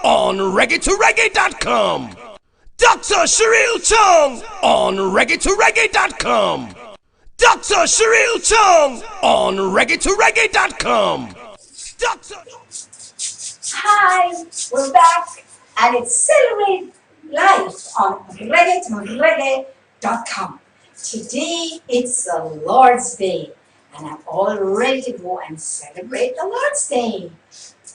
on reggae2reggae.com. Dr. Sheril Chung on reggae2reggae.com. Dr. Sheril Chung on reggae2reggae.com. Dr. Hi, we're back and it's Celebrate Life on reggae2reggae.com. Today it's the Lord's Day and I'm all ready to go and celebrate the Lord's Day.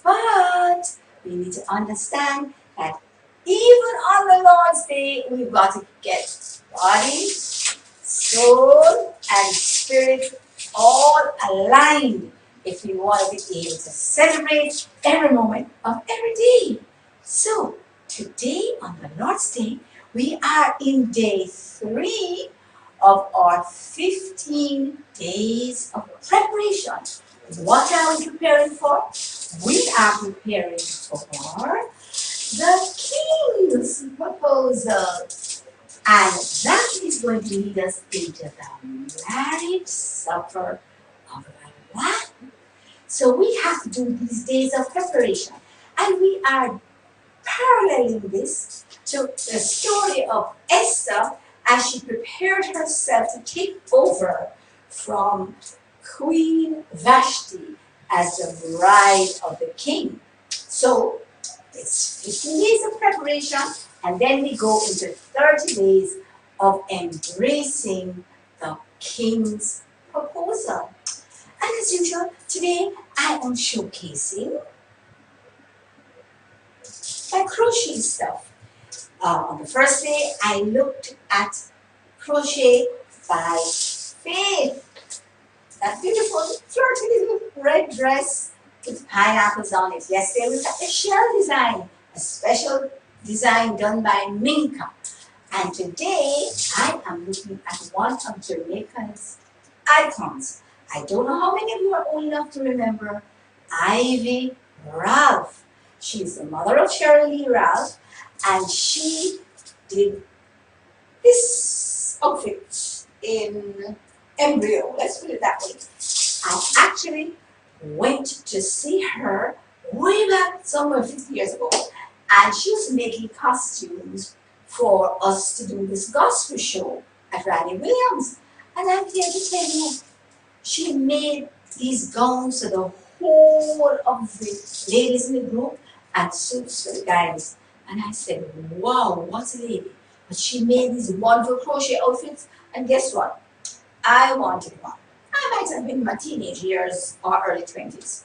But we need to understand that even on the Lord's Day, we've got to get body, soul, and spirit all aligned if we want to be able to celebrate every moment of every day. So, today on the Lord's Day, we are in day 3 of our 15 days of preparation. What are we preparing for? We are preparing for the King's proposal. And that is going to lead us into the marriage supper of the Lamb. So we have to do these days of preparation. And we are paralleling this to the story of Esther as she prepared herself to take over from Queen Vashti as the bride of the king. So it's 15 days of preparation, and then we go into 30 days of embracing the king's proposal. And as usual, today I am showcasing my crochet stuff. On the first day, I looked at crochet by Faith. That beautiful, flirty little red dress with pineapples on it. Yesterday we got the shell design, a special design done by Minka. And today I am looking at one of Jamaica's icons. I don't know how many of you are old enough to remember Ivy Ralph. She's the mother of Cheryl Lee Ralph, and she did this outfit in embryo, let's put it that way. I actually went to see her way back somewhere 50 years ago, and she was making costumes for us to do this gospel show at Randy Williams. And I'm here to tell you, she made these gowns for the whole of the ladies in the group and suits for the guys. And I said, wow, what a lady. But she made these wonderful crochet outfits, and guess what? I wanted one. I might have been in my teenage years or early 20s.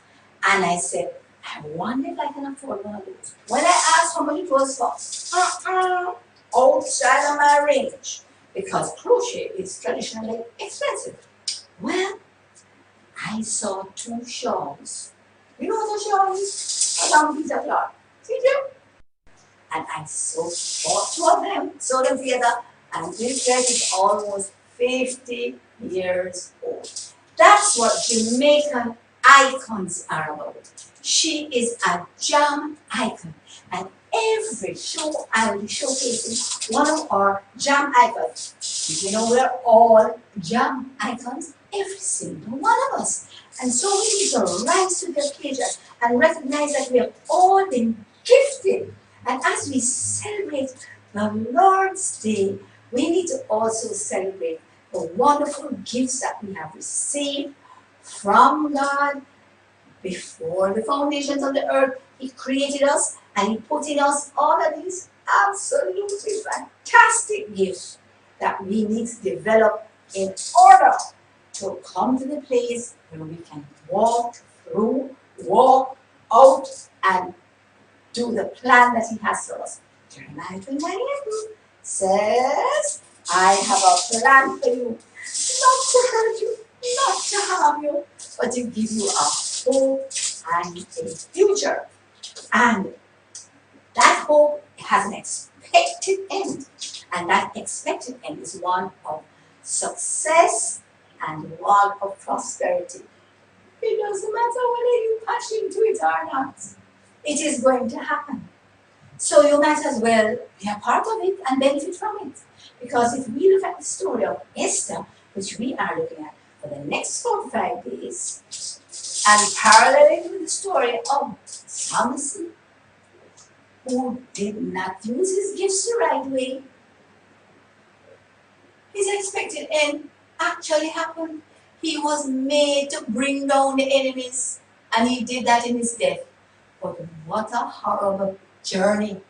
And I said, I wonder if I can afford one of those. When I asked how much it was for, outside of my range, because crochet is traditionally expensive. Well, I saw 2 shawls. You know what a shawl is? A long piece of cloth. See them? And I bought 2 of them, sewed them together, and this dress is almost 50 years old. That's what Jamaican icons are about. She is a jam icon, and every show I will be showcasing one of our jam icons. You know, we're all jam icons, every single one of us. And so we need to rise to the occasion and recognize that we have all been gifted. And as we celebrate the Lord's Day, we need to also celebrate the wonderful gifts that we have received from God. Before the foundations of the earth, He created us and He put in us all of these absolutely fantastic gifts that we need to develop in order to come to the place where we can walk through, walk out, and do the plan that He has for us. Jeremiah 29:11 says, I have a plan for you, not to hurt you, not to harm you, but to give you a hope and a future. And that hope has an expected end. And that expected end is one of success and one of prosperity. It doesn't matter whether you patch into it or not. It is going to happen. So you might as well be a part of it and benefit from it. Because if we look at the story of Esther, which we are looking at for the next 45 days, and paralleling with the story of Samson, who did not use his gifts the right way, his expected end actually happened. He was made to bring down the enemies, and he did that in his death. But what a horrible journey.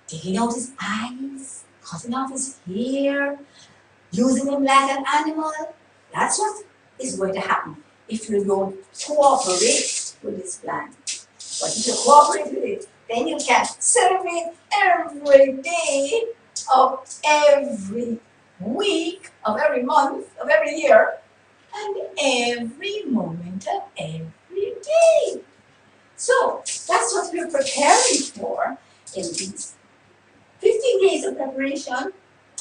Taking out his eyes, cutting off his hair, using him like an animal. That's what is going to happen if you don't cooperate with this plan. But if you cooperate with it, then you can celebrate every day of every week, of every month, of every year, and every moment of every day. So that's what we're preparing for in these 15 days of preparation,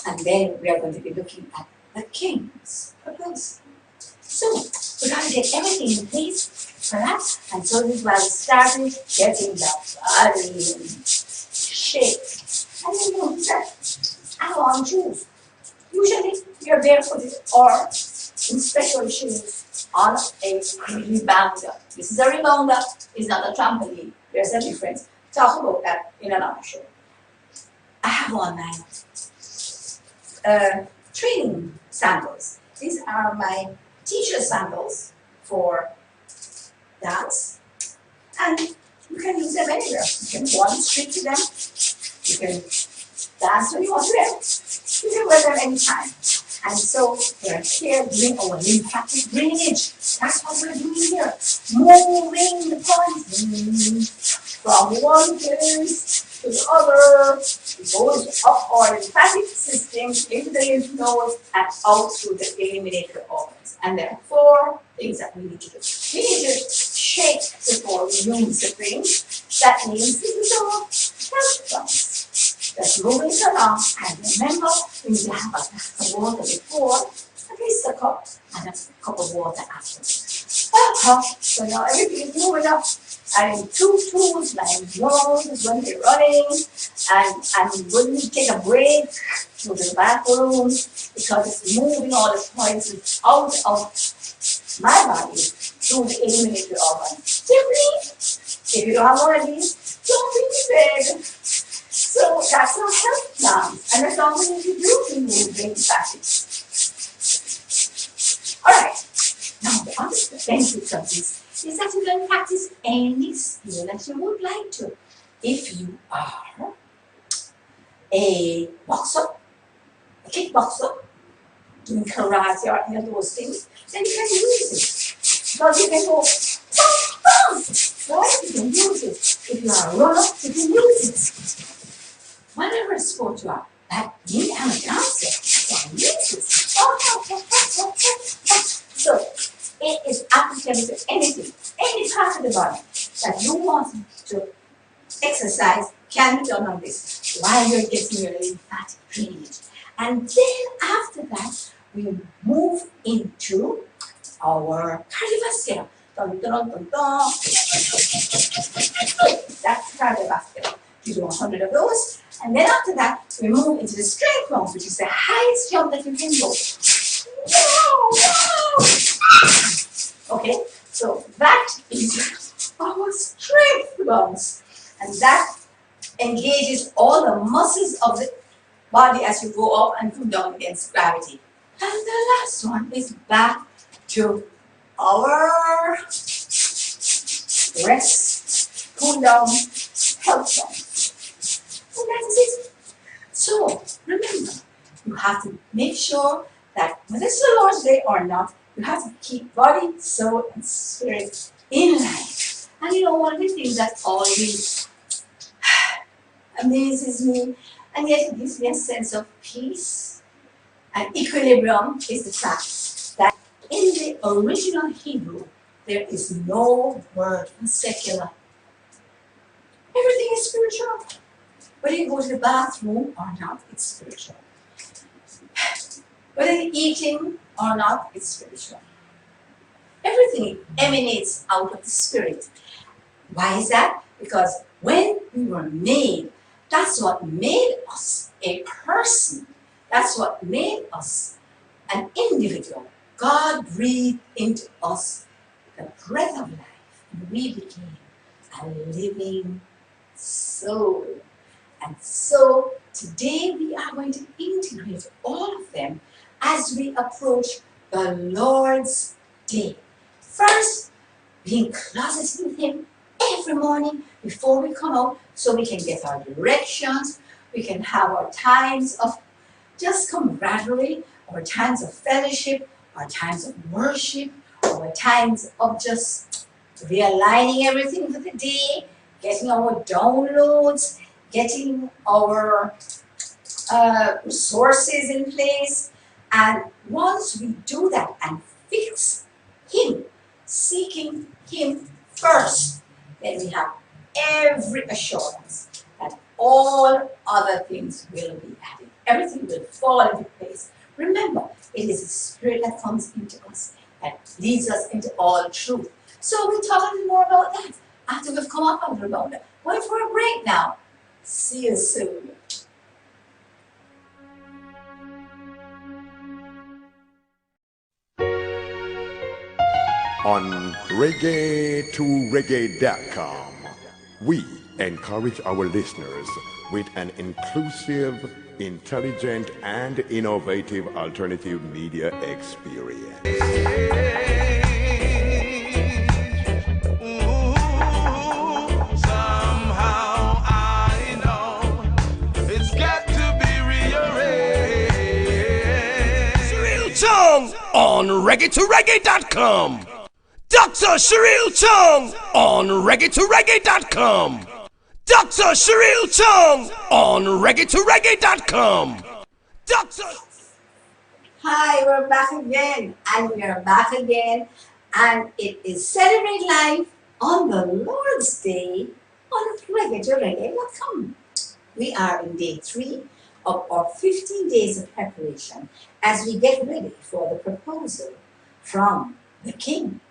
and then we are going to be looking at the King's purpose. So we're going to get everything in place for that, and so this is why we started getting the body in shape. And then you said, I want shoes. Usually you're barefooted or in special shoes on a rebounder. This is a rebounder, it's not a trampoline. There's a difference. Talk about that in another show. I have on my training sandals. These are my teacher sandals for dance, and you can use them anywhere. You can go on the street with them. You can dance when you want to them. You can wear them anytime. And so we're here doing our lymphatic drainage. That's what we're doing here. Moving the poison from one place to the other. It goes up our lymphatic system, into the lymph nodes, and out through the eliminator organs. And there are 4 things that we need to do. We need to shake before we use the thing. That means this is our health box. That's moving it along. And remember, we need to have a glass of water before, at least a cup, and a cup of water after. So now everything is moving up. And in 2 tools, like yours when they're running, and when we take a break, go to the bathroom, because it's moving all the poison out of my body through the eliminator organ. Simply, if you don't have one of these, don't be afraid. So that's our health plan, and that's all we need to do to move the lymphatic. Alright, now the other benefits of this is that you can practice any skill that you would like to. If you are a boxer, a kickboxer, doing karate or any of those things, then you can use it. Because you can go, right? You can use it. If you are a runner, you can use it. Whatever sport you are, like me, I'm a dancer, so I use it. So, it is applicable to anything, any part of the body that you want to exercise can be done on this while you're getting your lymphatic drainage. And then after that, we move into our cardiovascular. Dun, dun, dun, dun. That's cardiovascular. You do 100 of those, and then after that, we move into the strength rounds, which is the highest jump that you can go. Okay, so that is our strength rounds, and that engages all the muscles of the body as you go up and come down against gravity. And the last one is back to our rest, cool down, health zone. And that is it. So remember, you have to make sure that whether it's the Lord's Day or not, you have to keep body, soul, and spirit in line. And you know, one of the things that always amazes me, and yet it gives me a sense of peace and equilibrium, is the fact that in the original Hebrew, there is no word for secular. Everything is spiritual. Whether you go to the bathroom or not, it's spiritual. Whether you're eating or not, it's spiritual. Everything emanates out of the spirit. Why is that? Because when we were made, that's what made us a person. That's what made us an individual. God breathed into us the breath of life, and we became a living soul. And so today we are going to integrate all of them as we approach the Lord's Day. First, being closeted with Him every morning before we come out so we can get our directions, we can have our times of just camaraderie, our times of fellowship, our times of worship, our times of just realigning everything for the day, getting our downloads, getting our resources in place. And once we do that and fix Him, seeking Him first, then we have every assurance that all other things will be added. Everything will fall into place. Remember, it is the Spirit that comes into us that leads us into all truth. So we'll talk a little more about that after we've come up on the road. Going for a break now. See you soon. On reggae2reggae.com, we encourage our listeners with an inclusive, intelligent, and innovative alternative media experience. Somehow I know it's got to be rearranged. Cheryl Chung on reggae2reggae.com. Dr. Cheryl Chung on reggae2reggae.com. Dr. Cheryl Chung on reggae2reggae.com. Dr. Hi, we're back again, and we are back again, and it is Celebrate Life on the Lord's Day on reggae2reggae.com. We are in day 3 of our 15 days of preparation as we get ready for the proposal from the King.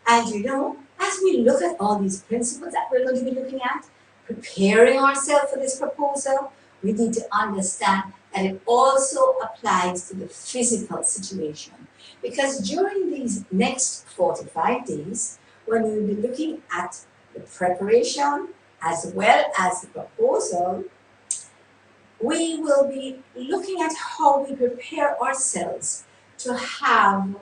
And you know, as we look at all these principles that we're going to be looking at, preparing ourselves for this proposal, we need to understand that it also applies to the physical situation. Because during these next 45 days, when we will be looking at the preparation as well as the proposal, we will be looking at how we prepare ourselves to have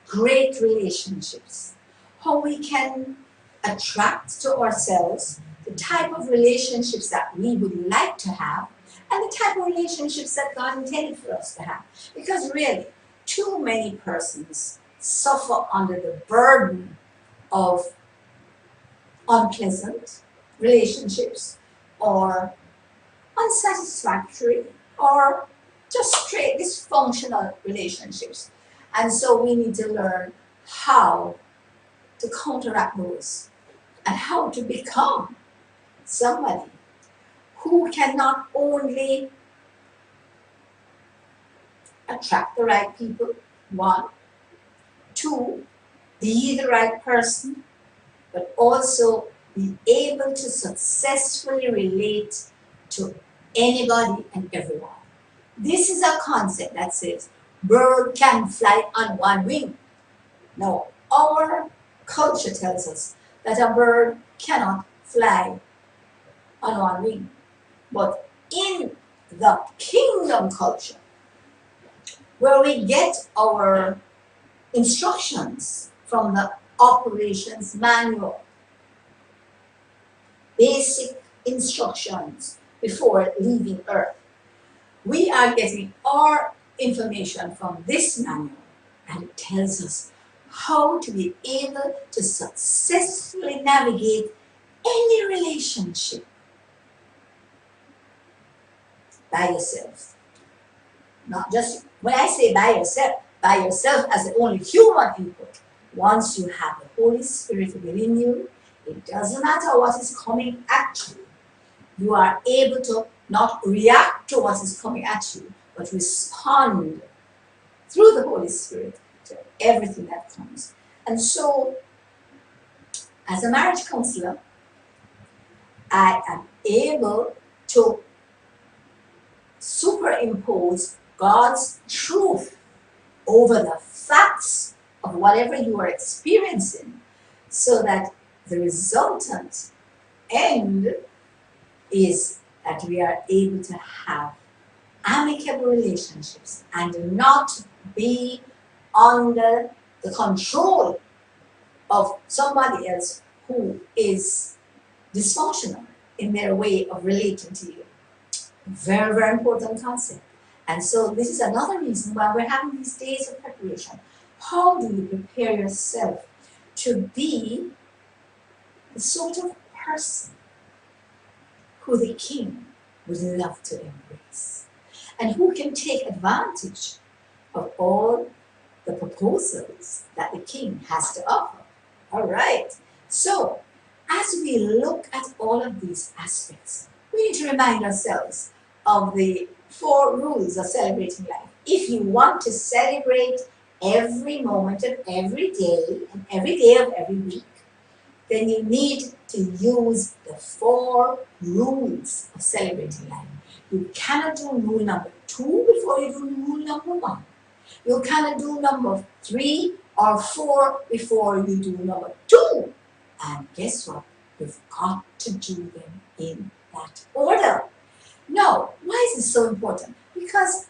great relationships, how we can attract to ourselves the type of relationships that we would like to have and the type of relationships that God intended for us to have. Because really, too many persons suffer under the burden of unpleasant relationships or unsatisfactory or just straight dysfunctional relationships. And so we need to learn how to counteract those and how to become somebody who can not only attract the right people, 1, 2, be the right person, but also be able to successfully relate to anybody and everyone. This is a concept that says bird can fly on one wing. Now, our culture tells us that a bird cannot fly on one wing. But in the kingdom culture, where we get our instructions from the operations manual, basic instructions before leaving Earth, we are getting our information from this manual, and it tells us how to be able to successfully navigate any relationship by yourself. Not just, when I say by yourself as the only human input. Once you have the Holy Spirit within you, it doesn't matter what is coming at you. You are able to not react to what is coming at you, but respond through the Holy Spirit to everything that comes. And so, as a marriage counselor, I am able to superimpose God's truth over the facts of whatever you are experiencing, so that the resultant end is that we are able to have amicable relationships and not be under the control of somebody else who is dysfunctional in their way of relating to you. Very, very important concept. And so this is another reason why we're having these days of preparation. How do you prepare yourself to be the sort of person who the king would love to embrace and who can take advantage of all the proposals that the king has to offer? All right. So as we look at all of these aspects, we need to remind ourselves of the 4 rules of celebrating life. If you want to celebrate every moment of every day and every day of every week, then you need to use the 4 rules of celebrating life. You cannot do rule number 2 before you do rule number 1. You cannot do number 3 or 4 before you do number 2. And guess what? You've got to do them in that order. Now, why is this so important? Because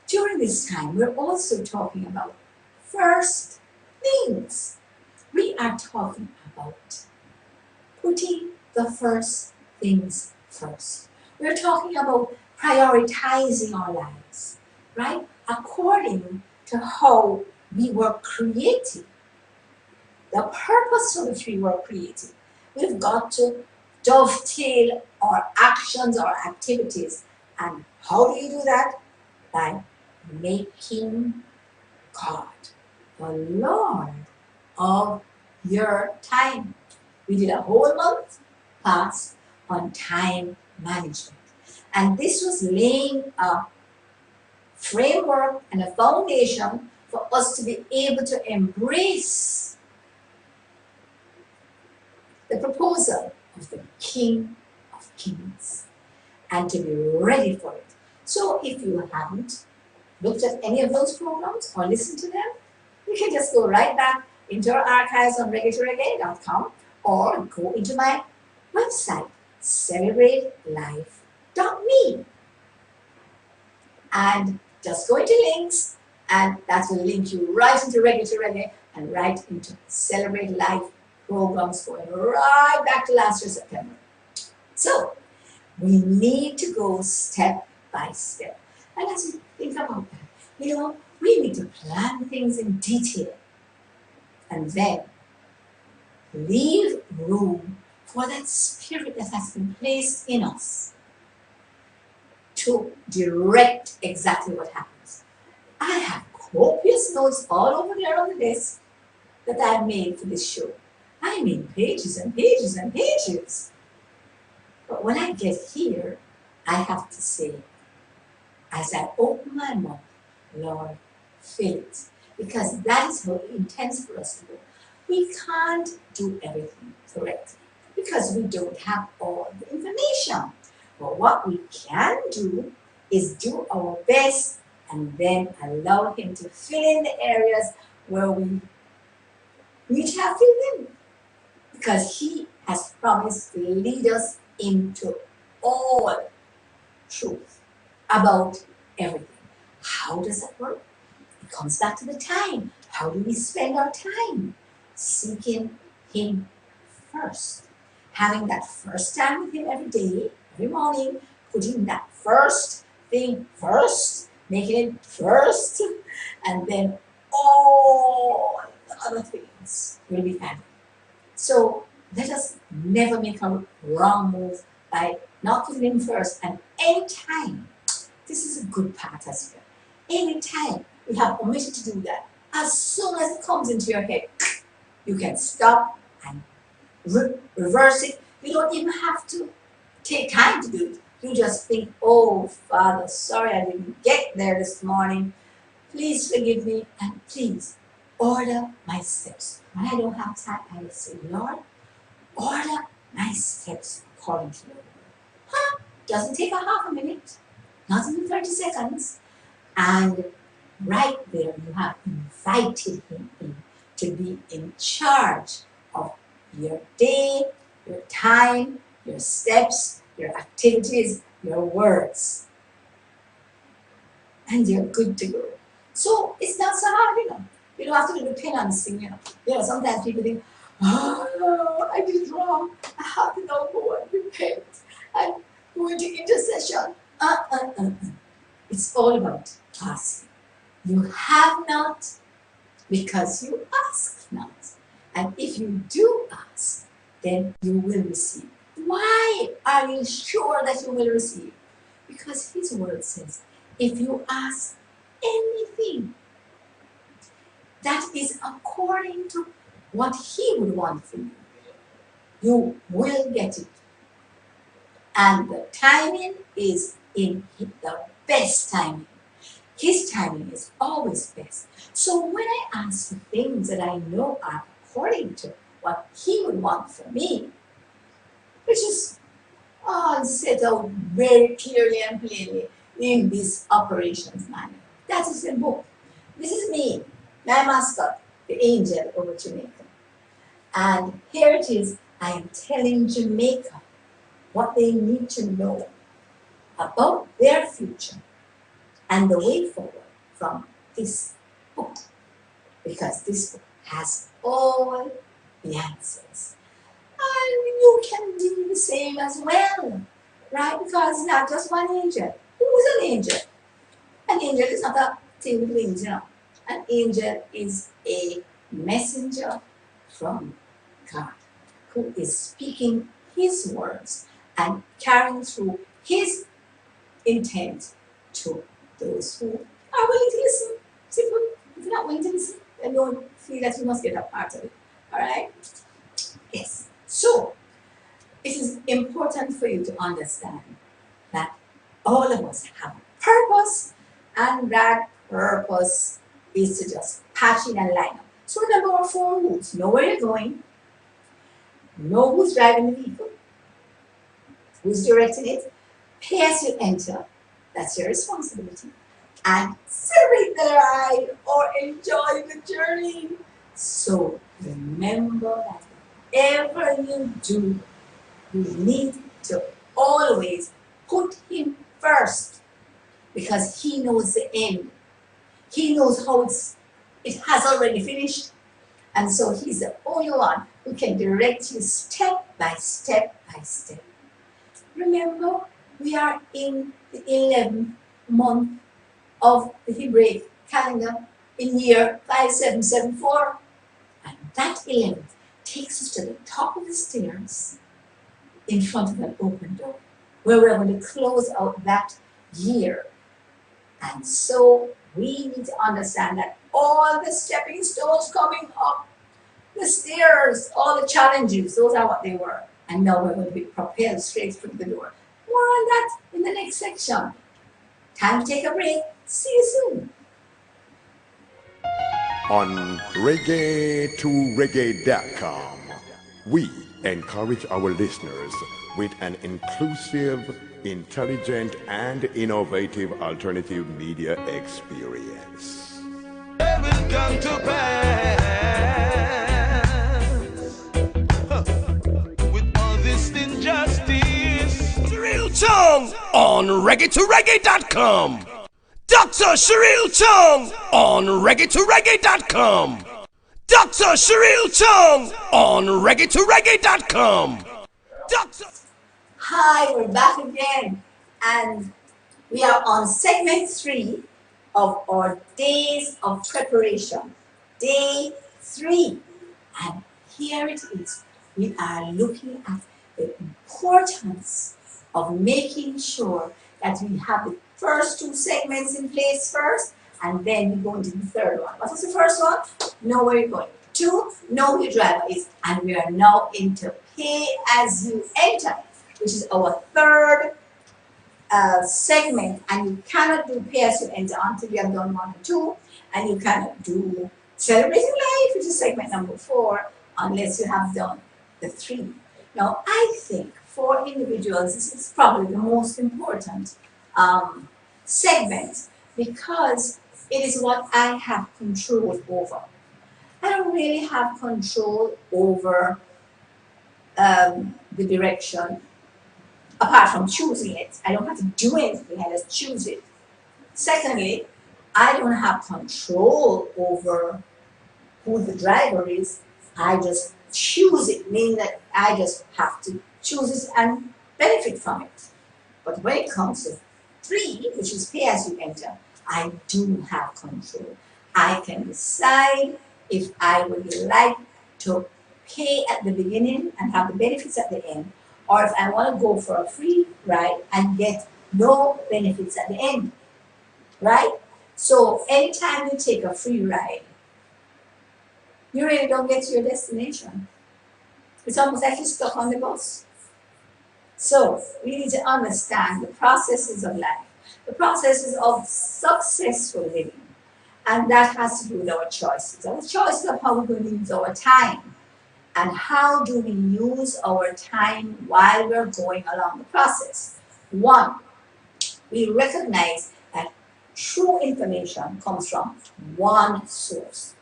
during this time, we're also talking about first things. We are talking about putting the first things first. We're talking about prioritizing our lives, right? According to how we were created, the purpose for which we were created. We've got to dovetail our actions, our activities. And how do you do that? By making God the Lord of your time. We did a whole month class on time management. And this was laying a framework and a foundation for us to be able to embrace the proposal of the King of Kings and to be ready for it. So if you haven't looked at any of those programs or listened to them, you can just go right back into our archives on reggae2reggae.com or go into my website, celebrate.life.me, and just go into links, and that will link you right into Reggae to Reggae and right into Celebrate Life programs going right back to last year, September. So we need to go step by step. And as we think about that, we need to plan things in detail and then leave room for that spirit that has been placed in us to direct exactly what happens. I have copious notes all over there on the desk that I've made for this show. I mean pages and pages and pages. But when I get here, I have to say, as I open my mouth, Lord, fill it. Because that is how it intends for us to do. We can't do everything correctly because we don't have all the information. But what we can do is do our best and then allow Him to fill in the areas where we need to have filled in. Because He has promised to lead us into all truth about everything. How does that work? It comes back to the time. How do we spend our time? Seeking Him first. Having that first time with Him every day, every morning, putting that first thing first, making it first, and then all the other things will be added. So let us never make a wrong move by not putting Him first. And anytime, this is a good part as well. Anytime we have omitted to do that, as soon as it comes into your head, you can stop and reverse it. You don't even have to take time to do it. You just think, oh, Father, sorry I didn't get there this morning. Please forgive me and please order my steps. When I don't have time, I will say, Lord, order my steps according to your word. Doesn't take a half a minute, not even 30 seconds. And right there, you have invited Him in to be in charge of your day, your time, your steps, your activities, your words, and you're good to go. So it's not so hard, You don't have to do the penance thing. Sometimes people think, oh, I did wrong. I have to now go and repent and go into intercession. It's all about asking. You have not because you ask not. And if you do ask, then you will receive. Why are you sure that you will receive? Because His word says, if you ask anything that is according to what He would want for you, you will get it. And the timing is in the best timing. His timing is always best. So when I ask for things that I know are according to what He would want for me, which is all set out very clearly and plainly in this operations manual. That is the book. This is me, my mascot, the angel over Jamaica. And here it is. I am telling Jamaica what they need to know about their future and the way forward from this book. Because this book has all the answers. And you can do the same as well, right? Because it's not just one angel. Who's an angel? An angel is not a thing with wings, An angel is a messenger from God who is speaking His words and carrying through His intent to those who are willing to listen. Simple. If you're not willing to listen, then don't feel that you must get a part of it. All right? Yes. So, it is important for you to understand that all of us have a purpose, and that purpose is to just patch in and line up. So remember our 4 rules. Know where you're going, know who's driving the vehicle, who's directing it, pay as you enter, that's your responsibility, and celebrate the ride or enjoy the journey. So remember that whatever you do, you need to always put Him first, because He knows the end. He knows how it has already finished. And so He's the only one who can direct you step by step by step. Remember, we are in the 11th month of the Hebraic calendar in year 5774. And that 11th takes us to the top of the stairs in front of an open door, where we're going to close out that year. And so we need to understand that all the stepping stones coming up the stairs, all the challenges, those are what they were. And now we're going to be propelled straight through the door. More on that in the next section. Time to take a break. See you soon. On reggae2reggae.com, we encourage our listeners with an inclusive, intelligent, and innovative alternative media experience. It will come to pass. With all this injustice. Sheril Chung on reggae2reggae.com. Dr. Sheril Chung on reggae2reggae.com. Dr. Sheril Chung on reggae2reggae.com. Dr. Hi, we're back again. And we are on segment 3 of our days of preparation. Day 3. And here it is. We are looking at the importance of making sure that we have the first 2 segments in place first, and then we go into the third one. What was the first one? Know where you're going. 2, know who your driver is. And we are now into pay as you enter, which is our third segment. And you cannot do pay as you enter until you have done 1 and 2. And you cannot do celebrating life, which is segment number 4, unless you have done the 3. Now, I think for individuals, this is probably the most important segment, because it is what I have control over. I don't really have control over the direction apart from choosing it. I don't have to do anything, I just choose it. Secondly, I don't have control over who the driver is. I just choose it, meaning that I just have to choose it and benefit from it. But when it comes to 3, which is pay as you enter, I do have control. I can decide if I would like to pay at the beginning and have the benefits at the end, or if I want to go for a free ride and get no benefits at the end, right? So anytime you take a free ride, you really don't get to your destination. It's almost like you're stuck on the bus. So we need to understand the processes of life, the processes of successful living, and that has to do with our choices. Our choices of how we're going to use our time, and how do we use our time while we're going along the process. 1, we recognize that true information comes from one source,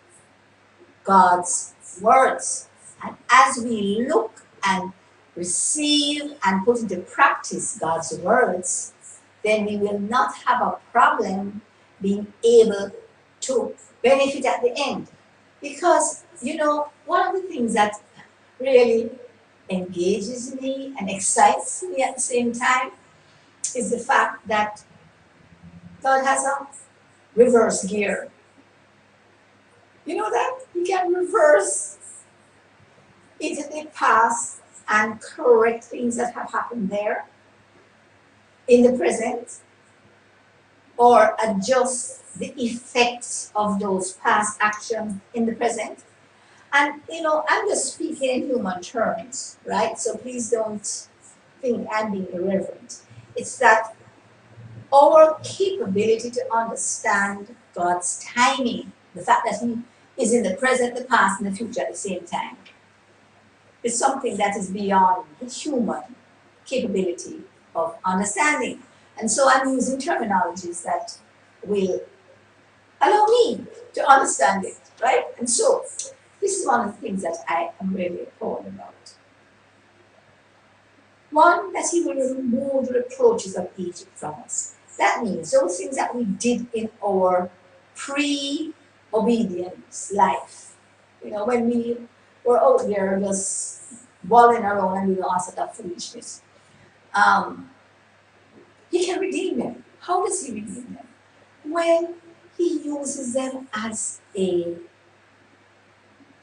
God's words. And as we look and receive and put into practice God's words, then we will not have a problem being able to benefit at the end. Because, one of the things that really engages me and excites me at the same time is the fact that God has a reverse gear. You know that? You can reverse into the past and correct things that have happened there in the present, or adjust the effects of those past actions in the present. And I'm just speaking in human terms, right? So please don't think I'm being irreverent. It's that our capability to understand God's timing, the fact that He is in the present, the past, and the future at the same time, is something that is beyond the human capability of understanding. And so I'm using terminologies that will allow me to understand it, right? And so this is one of the things that I am really proud about. 1, that He will remove the reproaches of Egypt from us. That means those things that we did in our pre-obedience life. When we were out there just walling around and doing all sorts of foolishness. He can redeem them. How does He redeem them? When He uses them as a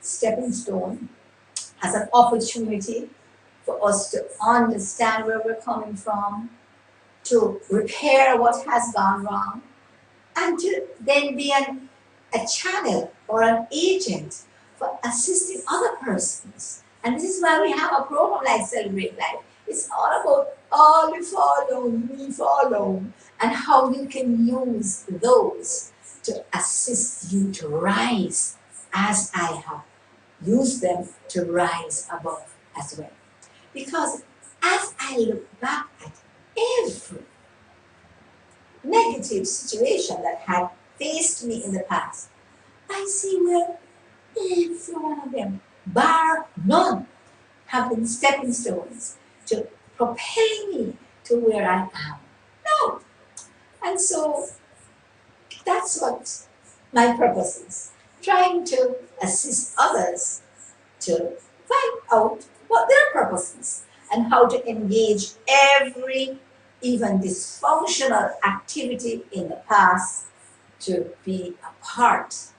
stepping stone, as an opportunity for us to understand where we're coming from, to repair what has gone wrong, and to then be a channel or an agent for assisting other persons. And this is why we have a program like Celebrate Life. It's all about all you follow, me follow, and how you can use those to assist you to rise as I have used them to rise above as well. Because as I look back at every negative situation that had faced me in the past, I see where every one of them, bar none, have been stepping stones to propel me to where I am now. And so that's what my purpose is, trying to assist others to find out what their purpose is and how to engage every even dysfunctional activity in the past to be a part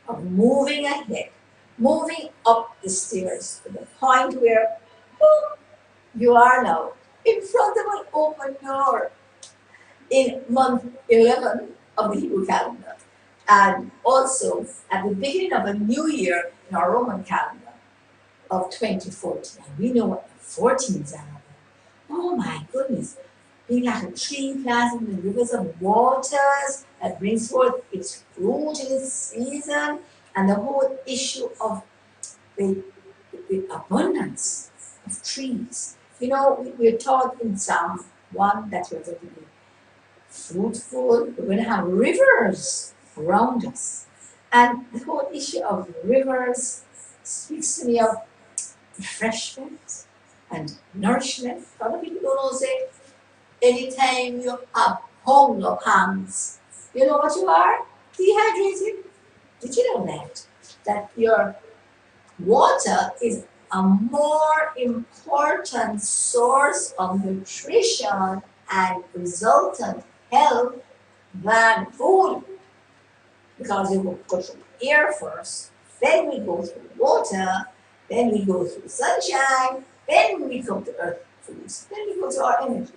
of moving ahead, moving up the stairs to the point where you are now in front of an open door in month 11 of the Hebrew calendar, and also at the beginning of a new year in our Roman calendar of 2014. And we know what the 14s are. Oh my goodness, being like a tree planted in the rivers of waters that brings forth its fruit in its season, and the whole issue of the abundance of trees. We're taught in Psalm 1 that we're going to be fruitful, we're going to have rivers around us. And the whole issue of rivers speaks to me of refreshment, And nourishment, a lot of people don't know say, anytime you have hunger pangs, you know what you are? Dehydrated. Did you know that? That your water is a more important source of nutrition and resultant health than food, because it will go through air first, then we go through water, then we go through sunshine, then we come to earth foods, then we go to our energy,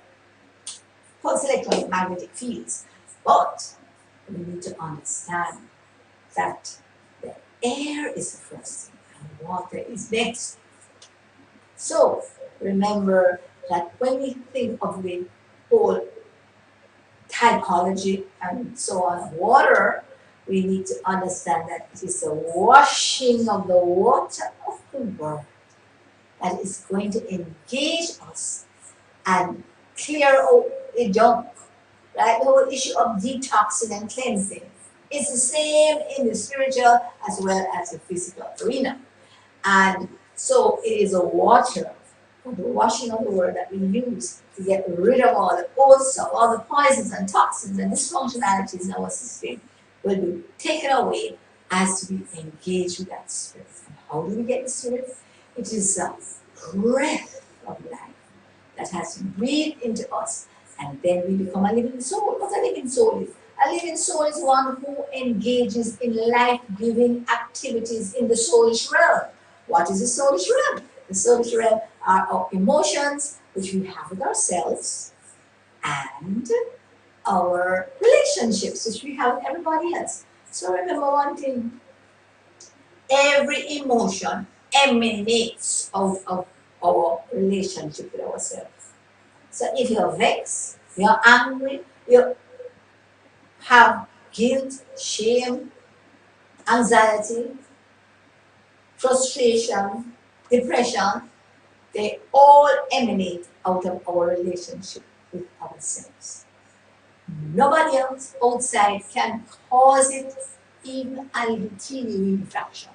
pulse electromagnetic fields. But we need to understand that the air is the first thing and water is next. So remember that when we think of the whole typology and so on of water, we need to understand that it is the washing of the water of the world that is going to engage us and clear out the junk, right? The whole issue of detoxing and cleansing is the same in the spiritual as well as the physical arena. And so it is a water for the washing of the word that we use to get rid of all the old stuff, all the poisons and toxins and dysfunctionalities in our system will be taken away as we engage with that spirit. And how do we get the spirit? It is a breath of life that has breathed into us, and then we become a living soul. What a living soul is? A living soul is one who engages in life-giving activities in the soulish realm. What is the soulish realm? The soulish realm are our emotions, which we have with ourselves, and our relationships, which we have with everybody else. So remember one thing, every emotion emanates out of our relationship with ourselves. So if you're vexed, you're angry, you have guilt, shame, anxiety, frustration, depression, they all emanate out of our relationship with ourselves. Nobody else outside can cause it even a little teeny fraction.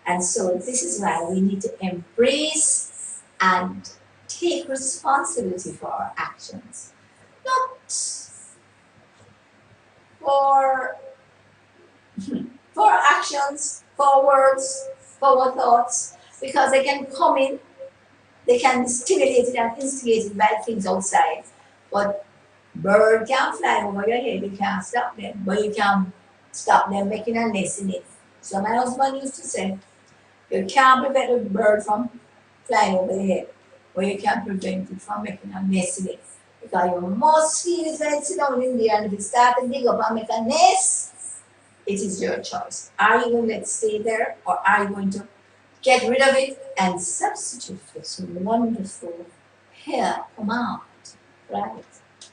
And so this is why we need to embrace and take responsibility for our actions. Not for our actions, for our words, for our thoughts, because they can come in, they can be stimulated and instigated by things outside. But bird can fly over your head, you can't stop them, but you can stop them making a nest in it. So my husband used to say, you can't prevent a bird from flying over your head, but you can prevent it from making a nest in it. Because you must feel it when it's down in there, and if it starts to dig up and make a nest, it is your choice. Are you going to let it stay there, or are you going to get rid of it and substitute for some wonderful hair command, right?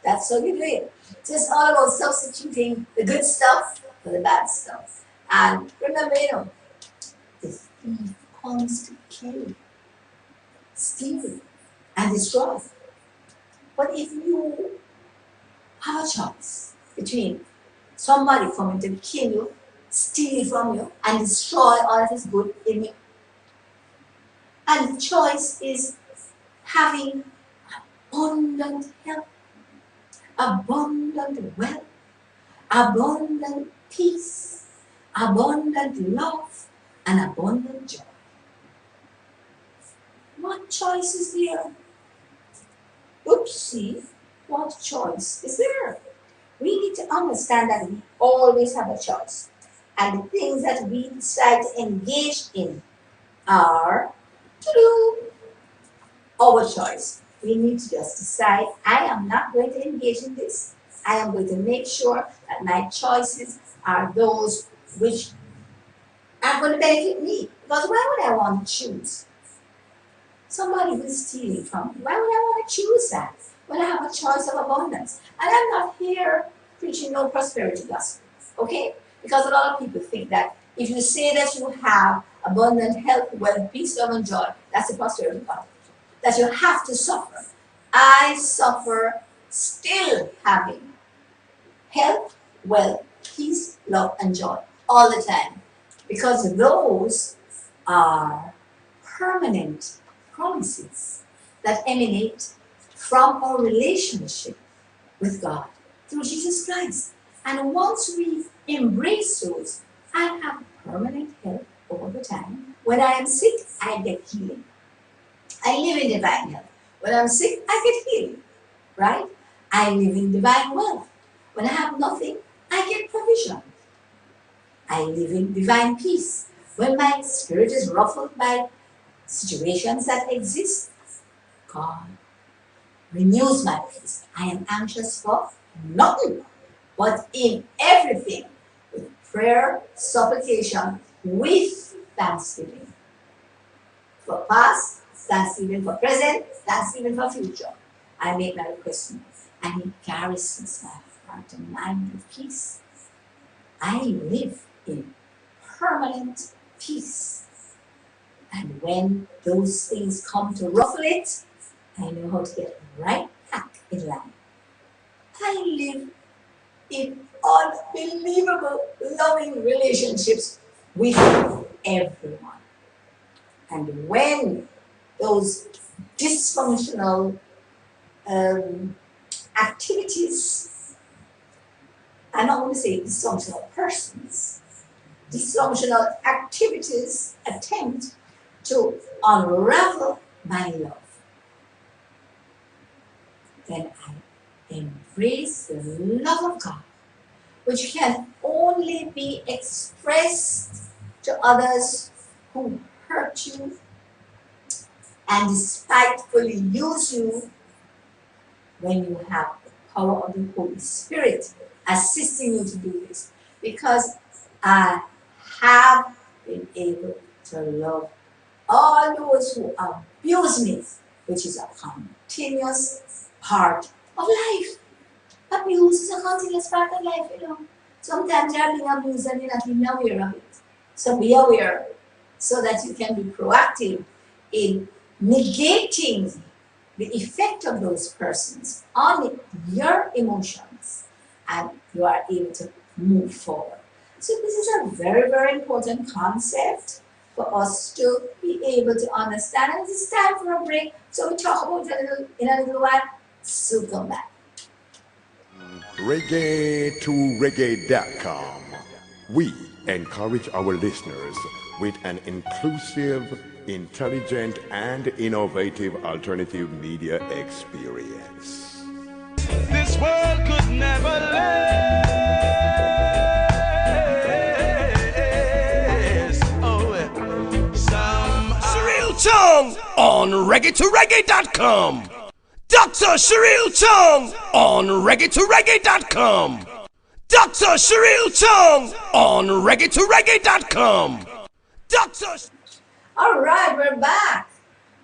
That's how you do it. So it's all about substituting the good stuff for the bad stuff. And remember, the thief comes to kill, steal, and destroy. But if you have a choice between somebody coming to kill you, steal from you, and destroy all that is good in you, and the choice is having abundant health, abundant wealth, abundant peace, abundant love, and abundant joy. What choice is there? Oopsie, what choice is there? We need to understand that we always have a choice. And the things that we decide to engage in are our choice. We need to just decide, I am not going to engage in this. I am going to make sure that my choices are those which are going to benefit me. Because why would I want to choose somebody who is stealing from me? Why would I want to choose that when I have a choice of abundance? And I'm not here preaching no prosperity gospel, okay? Because a lot of people think that if you say that you have abundant health, wealth, peace, love, and joy, that's a prosperity gospel. That you have to suffer. I suffer still having health, wealth, peace, love, and joy all the time. Because those are permanent promises that emanate from our relationship with God through Jesus Christ. And once we embrace those, I have permanent health over the time. When I am sick, I get healing. I live in divine health. When I'm sick, I get healing, right? I live in divine wealth. When I have nothing, I get provision. I live in divine peace. When my spirit is ruffled by situations that exist, God renews my peace. I am anxious for nothing, but in everything, with prayer, supplication, with thanksgiving. For past, thanksgiving for present, thanksgiving for future. I make my request, and He garrisons my heart and mind with peace. I live in permanent peace. And when those things come to ruffle it, I know how to get right back in line. I live in unbelievable, loving relationships with everyone. And when those dysfunctional activities, I'm not going to say dysfunctional persons, dysfunctional activities attempt to unravel my love, then I embrace the love of God, which can only be expressed to others who hurt you and despitefully use you, when you have the power of the Holy Spirit assisting you to do this. Because I have been able to love all those who abuse me, which is a continuous part of life. Abuse is a continuous part of life, you know. Sometimes you're being abused and you're not even aware of it. So be aware so that you can be proactive in negating the effect of those persons on your emotions, and you are able to move forward. So this is a very, very important concept for us to be able to understand. And it's time for a break, so we'll talk about it in a little while. So come back. Reggae2reggae.com. We encourage our listeners with an inclusive, intelligent, and innovative alternative media experience. This world could never last. Oh, some Cheryl Chung on reggae2reggae.com. Dr. Cheryl Chung on reggae2reggae.com. Dr. Cheryl Chung on reggae2reggae.com. Dr. All right, we're back.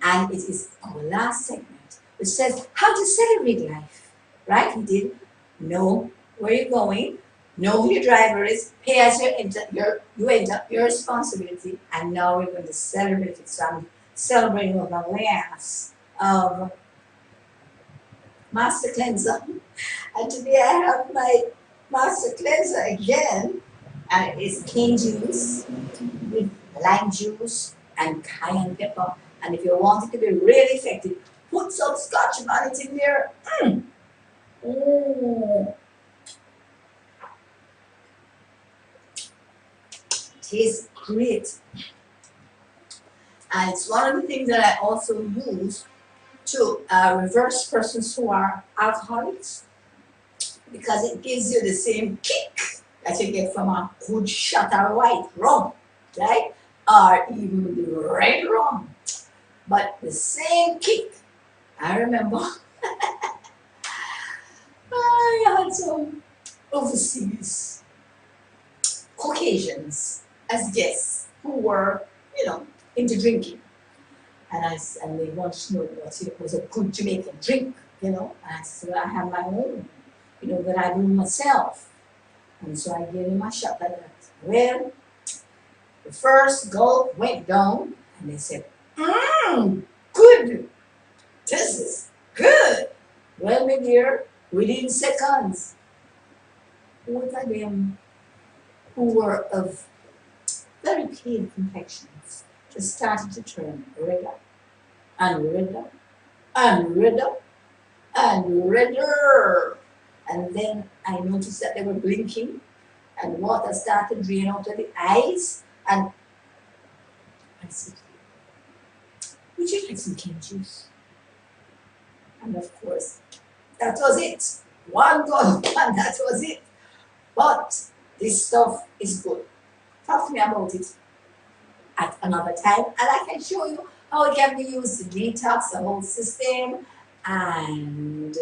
And it is our last segment, which says how to celebrate life. Right? We did know where you're going, know who your driver is, pay as you enter your responsibility, and now we're going to celebrate it. So I'm celebrating with my glass of Master Cleanser. And today I have my Master Cleanser again, and it's cane juice with lime juice and cayenne pepper. And if you want it to be really effective, put some Scotch bonnet in there. Oh, tastes great. And it's one of the things that I also use to reverse persons who are alcoholics, because it gives you the same kick that you get from a good shot of white rum, right? Or even the red rum. But the same kick. I remember I had some overseas Caucasians as guests who were, into drinking. And they wanted to know what it was a good Jamaican drink, And I said, I have my own, that I do myself. And so I gave him a shot at that. Well, the first gulp went down, and they said, good. This is good. Well, my dear, within seconds, both of them who were of very pale complexions just started to turn redder and redder and redder and redder. And then I noticed that they were blinking and water started draining out of the eyes. And I said, would you like some cane juice? And of course, that was it. One gone, and that was it. But this stuff is good. Talk to me about it at another time, and I can show you how it can be used to detox the whole system and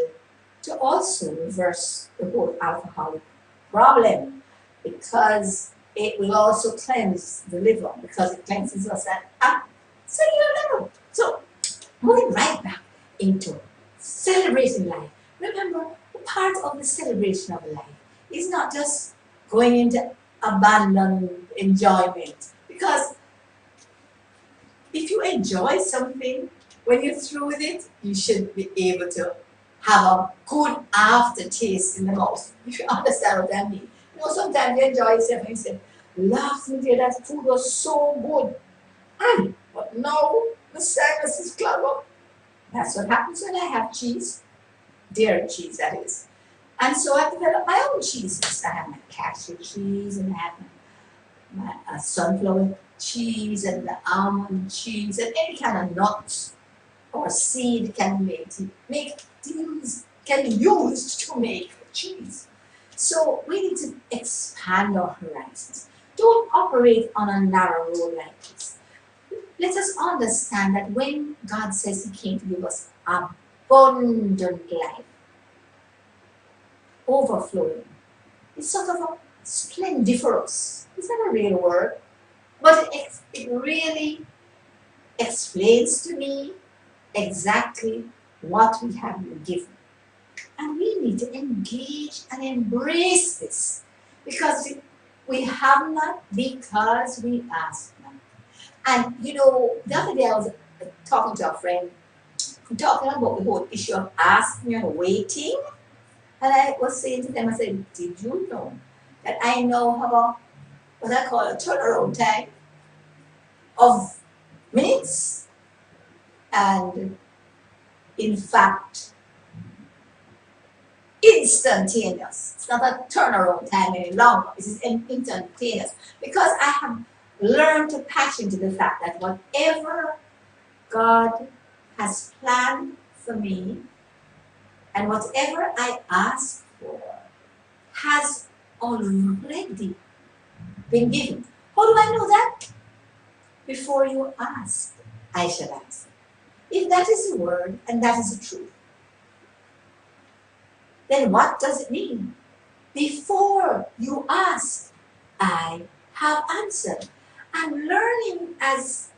to also reverse the whole alcoholic problem, because it will also cleanse the liver, because it cleanses us at cellular level. So moving right back into celebrating life. Remember, part of the celebration of life is not just going into abandoned enjoyment, because if you enjoy something, when you're through with it, you should be able to have a good aftertaste in the mouth. If you understand what I mean. You know, sometimes you enjoy yourself and you say, last day that food was so good. But now the sinus is clogged up. That's what happens when I have cheese, dairy cheese that is. And so I developed my own cheeses. I have my cashew cheese, and I have my sunflower cheese, and the almond cheese, and any kind of nuts or seed can be used to make cheese. So we need to expand our horizons. Don't operate on a narrow road like this. Let us understand that when God says He came to give us abundant life, overflowing, it's sort of a splendiferous. Is that a real word? But it really explains to me exactly what we have been given. And we need to engage and embrace this, because we have not because we ask not. And you know, the other day I was talking to a friend, talking about the whole issue of asking and waiting. And I was saying to them, I said, did you know that I know about what I call a turnaround time of minutes? And in fact, instantaneous. It's not a turnaround time any longer. It is instantaneous. Because I have learned to patch into the fact that whatever God has planned for me and whatever I ask for has already been given. How do I know that? Before you ask, I shall answer. If that is the word and that is the truth, then what does it mean? Before you ask, I have answered. I'm learning as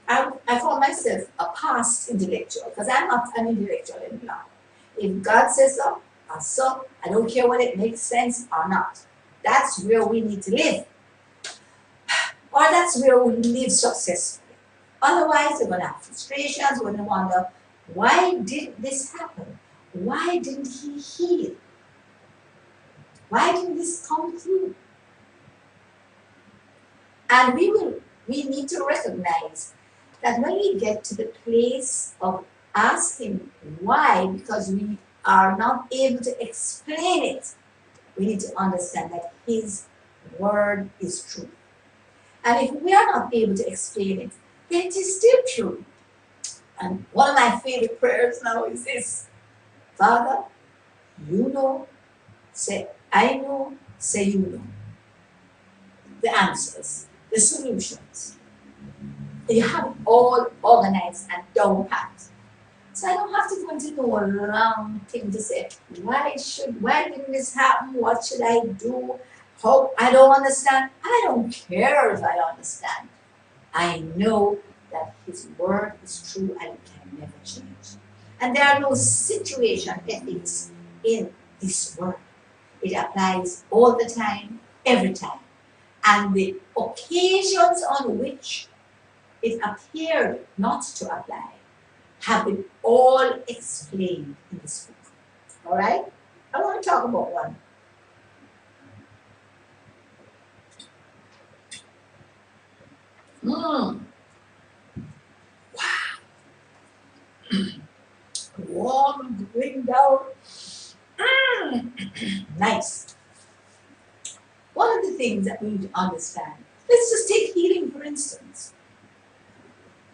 I call myself a past intellectual, because I'm not an intellectual any longer. If God says so, so, I don't care whether it makes sense or not. That's where we need to live. Or that's where we live successfully. Otherwise, we're going to have frustrations, we're going to wonder, why did this happen? Why didn't He heal? Why didn't this come through? And we need to recognize that when we get to the place of asking why, because we are not able to explain it, we need to understand that His word is true. And if we are not able to explain it, then it is still true. And one of my favorite prayers now is this: Father, you know, say I know, say you know. The answers, the solutions. You have it all organized and down pat. So I don't have to go into no long thing to say, why didn't this happen? What should I do? How? I don't understand. I don't care if I understand. I know that His word is true and it can never change. And there are no situation ethics in this word. It applies all the time, every time. And the occasions on which it appeared not to apply have been all explained in this book. All right? I want to talk about one. Wow. know. Nice. One of the things that we need to understand, let's just take healing for instance.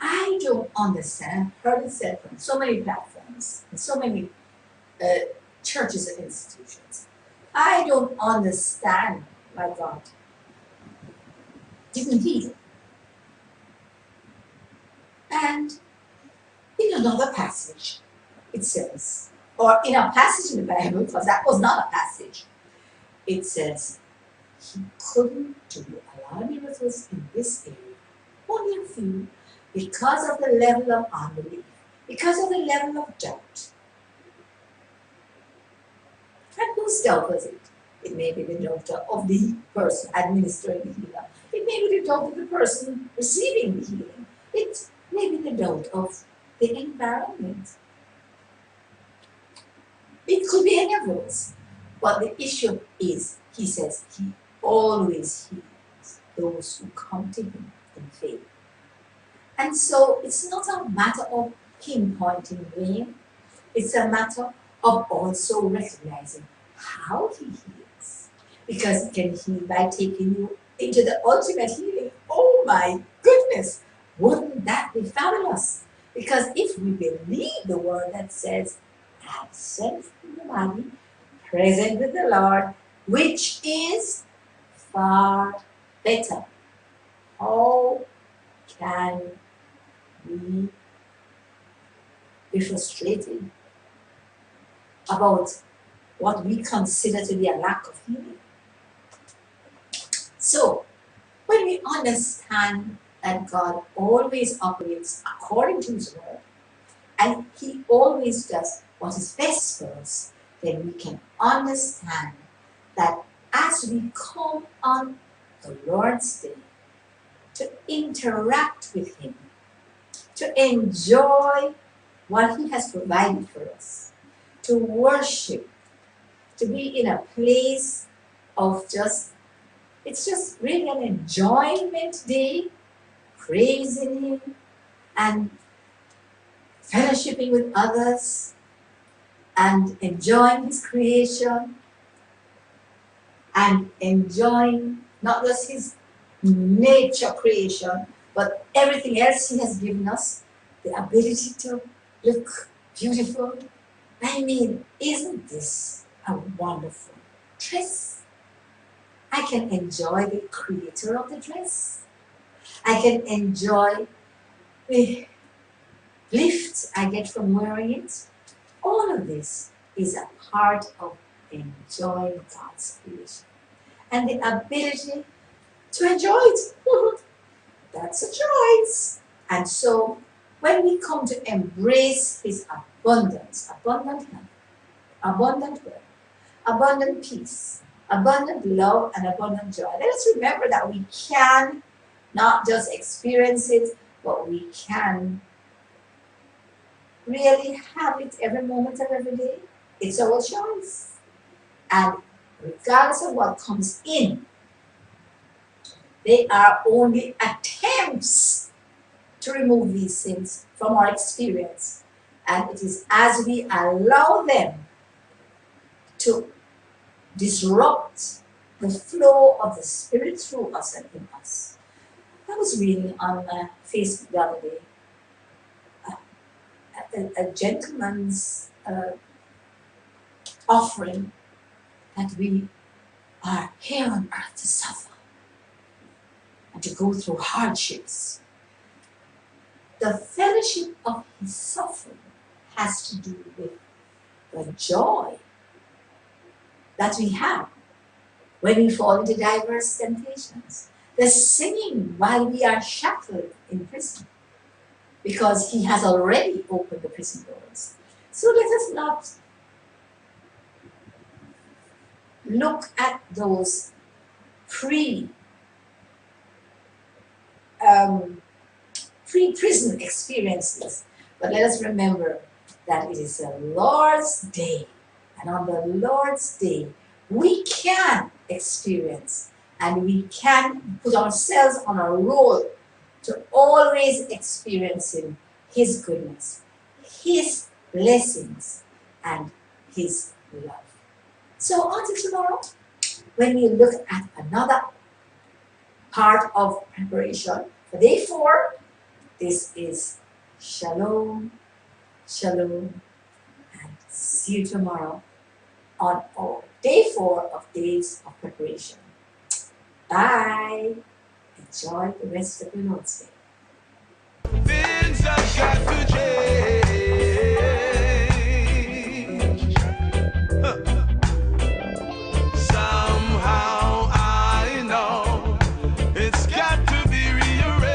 I don't understand, I've heard it said from so many platforms and so many churches and institutions. I don't understand why God didn't heal. And in another passage, it says, or in a passage in the Bible, because that was not a passage, it says, he couldn't do a lot of miracles in this area, only a few, because of the level of unbelief, because of the level of doubt. And whose doubt was it? It may be the doubt of the person administering the healing. It may be the doubt of the person receiving the healing. It may be the doubt of the environment. It could be any of those. But the issue is, he says, he always heals those who come to him in faith. And so it's not a matter of pinpointing blame. It's a matter of also recognizing how he heals. Because he can heal by taking you into the ultimate healing. Oh my goodness, wouldn't that be fabulous? Because if we believe the word that says, absent from the body, present with the Lord, which is far better. How can we be frustrated about what we consider to be a lack of healing? So, when we understand that God always operates according to his word, and he always does what is best for us, then we can understand that as we come on the Lord's Day to interact with him, to enjoy what he has provided for us, to worship, to be in a place of it's just really an enjoyment day, praising him and fellowshipping with others and enjoying his creation and enjoying not just his nature creation, but everything else he has given us, the ability to look beautiful. I mean, isn't this a wonderful dress? I can enjoy the creator of the dress. I can enjoy the lift I get from wearing it. All of this is a part of enjoying God's creation and the ability to enjoy it. That's a choice. And so when we come to embrace his abundance, abundant health, abundant wealth, abundant peace, abundant love, and abundant joy, let us remember that we can not just experience it, but we can really have it every moment of every day. It's our choice. And regardless of what comes in, they are only attempts to remove these things from our experience. And it is as we allow them to disrupt the flow of the Spirit through us and in us. I was reading on Facebook the other day a gentleman's offering that we are here on earth to suffer and to go through hardships. The fellowship of his suffering has to do with the joy that we have when we fall into diverse temptations. The singing while we are shackled in prison, because he has already opened the prison doors. So let us not look at those pre-prison experiences, but let us remember that it is the Lord's day, and on the Lord's day we can experience and we can put ourselves on a roll to always experiencing his goodness, his blessings, and His love. So until tomorrow, when we look at another part of preparation for day 4, this is Shalom, Shalom, and see you tomorrow on our day 4 of Days of Preparation. Bye. Enjoy the rest of your Lord's Day. Things have got to change. Somehow I know it's got to be rearranged.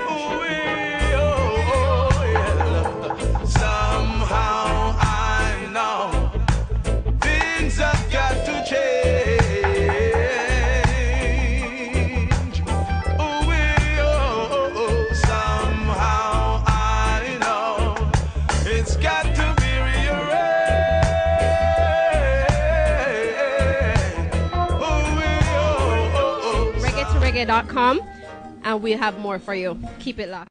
Oh, yeah. Somehow I know things have got to change. Somehow I know it's got to be rearranged. reggae2reggae.com, and we'll have more for you. Keep it locked.